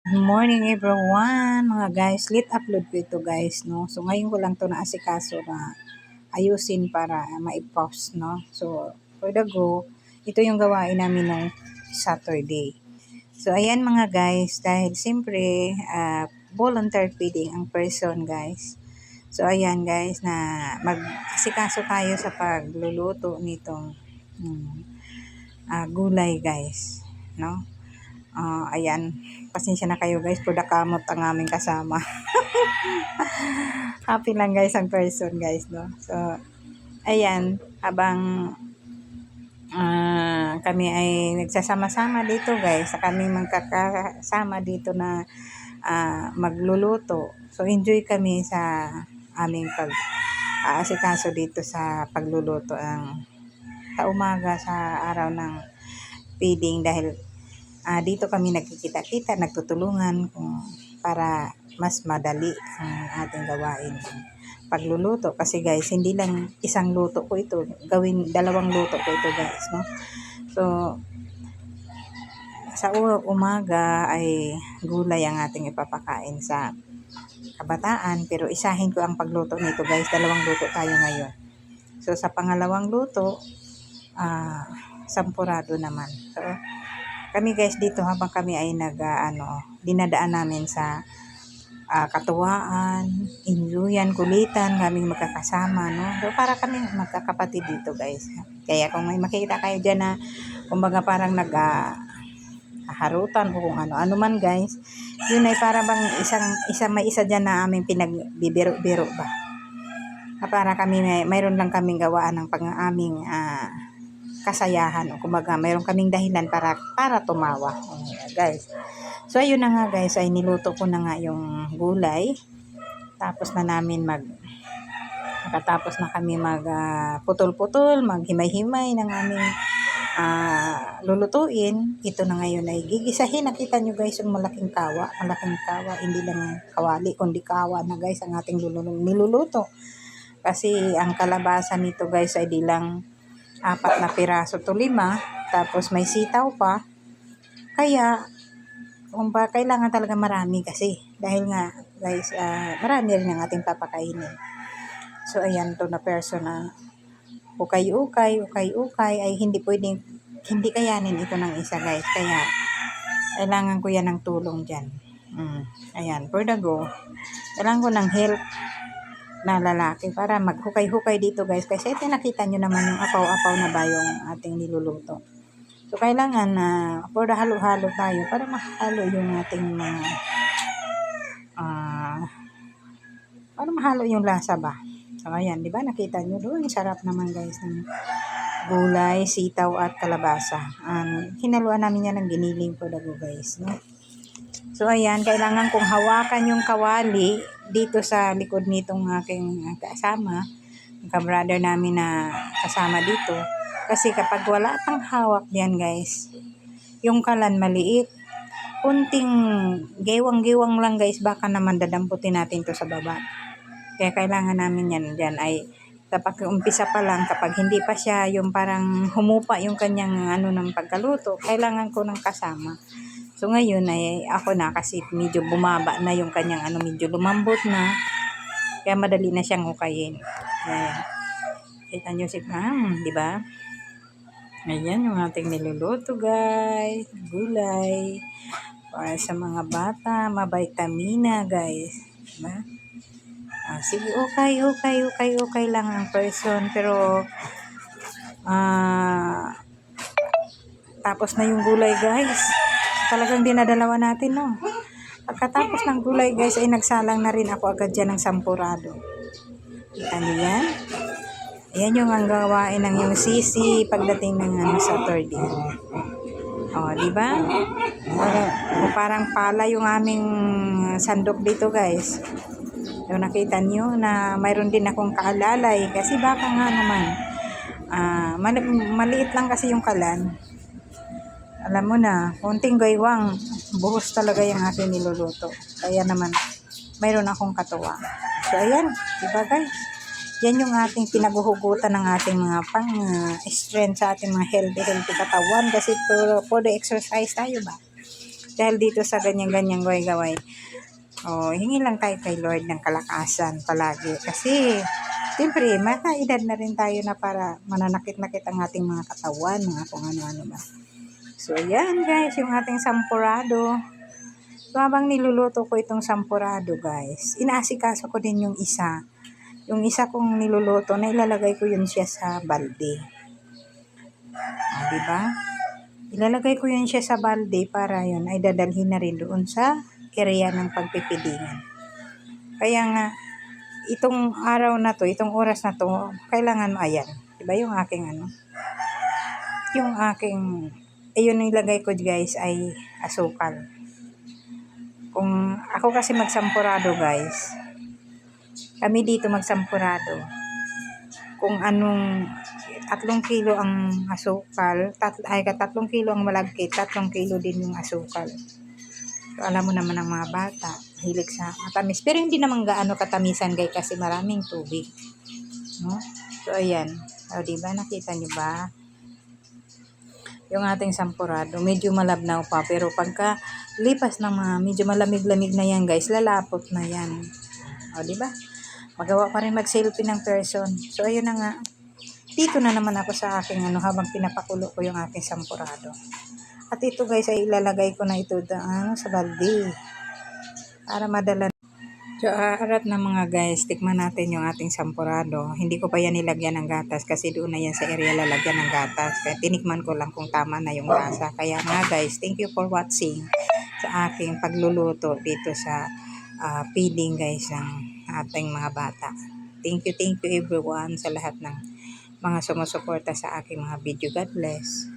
Good morning everyone, mga guys. Late upload ko ito guys, no. So ngayon ko lang to naasikaso na ayusin para ma-post, no. So for the go, ito yung gawain namin nung Saturday. So ayan mga guys, dahil siyempre volunteer feeding ang person guys. So ayan guys na mag-asikaso tayo sa pagluluto nitong gulay guys, no. Ayan, pasensya na kayo guys, puda kamot ang aming kasama. Happy lang guys ang person guys, no. So ayan, habang kami ay nagsasama-sama dito guys, sa kami magkakasama dito na magluluto. So enjoy kami sa aming aasikaso dito sa pagluluto ang sa umaga sa araw ng feeding, dahil dito kami nagkikita-kita, nagtutulungan para mas madali ang ating gawain pagluluto. Kasi guys, hindi lang isang luto ko ito, dalawang luto ko ito guys, no. So sa umaga ay gulay ang ating ipapakain sa kabataan, pero isahin ko ang pagluto nito guys, dalawang luto tayo ngayon. So sa pangalawang luto, sampurado naman. So kami guys dito, habang kami ay dinadaan namin sa katuwaan, enjoyan, kulitan, kaming magkakasama, no. So para kami magkakapatid dito guys. Kaya kung may makita kayo dyan na kumbaga parang harutan o kung ano man guys, yun ay para bang may isa dyan na aming pinagbibiro-biro ba. Para kami mayroon lang kaming gawaan ng pang-aming kasayahan, o kumbaga mayroon kaming dahilan para tumawa, guys. So ayun na nga guys, ay niluto ko na nga yung gulay. Tapos na namin nakatapos na kami putol-putol, maghimay-himay ng aming lulutuin. Ito na ngayon ay gigisahin. Nakita nyo guys yung malaking kawa, hindi lang kawali kundi kawa na guys ang ating niluluto. Kasi ang kalabasa nito guys ay di lang 4 na piraso to 5, tapos may sitaw pa. Kaya kailangan talaga marami, kasi dahil nga guys marami rin ang ating papakainin. So ayan, to na person na ukay ay hindi kayanin ito ng isa guys, kaya kailangan ko yan ng tulong dyan. Ayan, for the go, kailangan ko ng help na lalaki para maghukay-hukay dito guys, kasi ito nakita nyo naman yung apaw-apaw na ba yung ating niluluto. So kailangan for the halo-halo tayo para mahalo yung ating para mahalo yung lasa ba. So ayan, di ba nakita nyo doon, sarap naman guys ng gulay, sitaw at kalabasa. Hinaluan namin yan ng giniling po dago guys, no? So ayan, kailangan kong hawakan yung kawali dito sa likod nitong aking kasama, yung ka-brother namin na kasama dito. Kasi kapag wala pang hawak diyan guys, yung kalan maliit, kunting gewang-gewang lang guys, baka naman dadamputin natin to sa baba. Kaya kailangan namin yan dyan ay kapag umpisa pa lang, kapag hindi pa siya yung parang humupa yung kanyang ng pagkaluto, kailangan ko ng kasama. So ngayon ay ako na, kasi medyo bumaba na yung kanyang medyo lumambot na. Kaya madali na siyang hukayin. Ayan. Kita nyo si di ba? Ayan yung ating niluluto guys. Gulay. Para sa mga bata, mabitamina guys. Diba? Sige, okay lang ang person. Pero tapos na yung gulay guys. Talagang dinadalawa natin, no. Pagkatapos ng gulay guys ay nagsalang na rin ako agad dyan ng sampurado. Kita niyo yan? Ayan yung ang gawain ng yung sisi pagdating ng Saturday. Di ba? Parang pala yung aming sandok dito guys. So nakita niyo na mayroon din akong kaalalay, kasi baka nga naman maliit lang kasi yung kalan. Alam mo na, konting gaywang, buhos talaga yung aking niluluto. Kaya naman, mayroon akong katuwa. So, ayan, diba guys? Yan yung ating pinaguhugutan ng ating mga strength sa ating mga healthy katawan. Kasi for the exercise tayo ba? Dahil dito sa ganyan-ganyang gaway-gaway, hingi lang tayo kay Lord ng kalakasan palagi. Kasi, siyempre, mata edad na rin tayo na para mananakit-nakit ang ating mga katawan, mga kung ano-ano ba. So, yan guys, yung ating sampurado. So, habang niluluto ko itong sampurado guys, inaasikaso ko din yung isa. Yung isa kong niluluto, na ilalagay ko yun siya sa balde. Diba? Ilalagay ko yun siya sa balde para yun ay dadalhin na rin doon sa area ng pagpipidingan. Kaya nga, itong araw na to, itong oras na to, kailangan ayan. Diba yung aking yung aking, ayun nilagay ko guys ay asukal. Kung ako kasi magsampurado guys, kami dito magsampurado. Kung anong 3 kilo ang asukal, 3 kilo ang malagkit, 3 kilo din yung asukal. So, alam mo naman ang mga bata, hilig sa matamis. Pero hindi naman gaano katamisan guys kasi maraming tubig. No? So, ayan. O, diba? Nakita niyo ba? Yung ating sampurado, medyo malabnaw pa. Pero pagka lipas ng mga medyo malamig-lamig na yan guys, lalapot na yan. O, diba? Magawa pa rin mag-selfie ng person. So, ayun na nga. Dito na naman ako sa aking habang pinapakulo ko yung aking sampurado. At ito guys ay ilalagay ko na ito sa balde. Para madala. So, harap na mga guys, tikman natin yung ating sampurado. Hindi ko pa yan nilagyan ng gatas kasi doon na yan sa area lalagyan ng gatas. Kaya tinikman ko lang kung tama na yung lasa. Kaya nga guys, thank you for watching sa aking pagluluto dito sa feeding guys ng ating mga bata. Thank you everyone sa lahat ng mga sumusuporta sa aking mga video. God bless.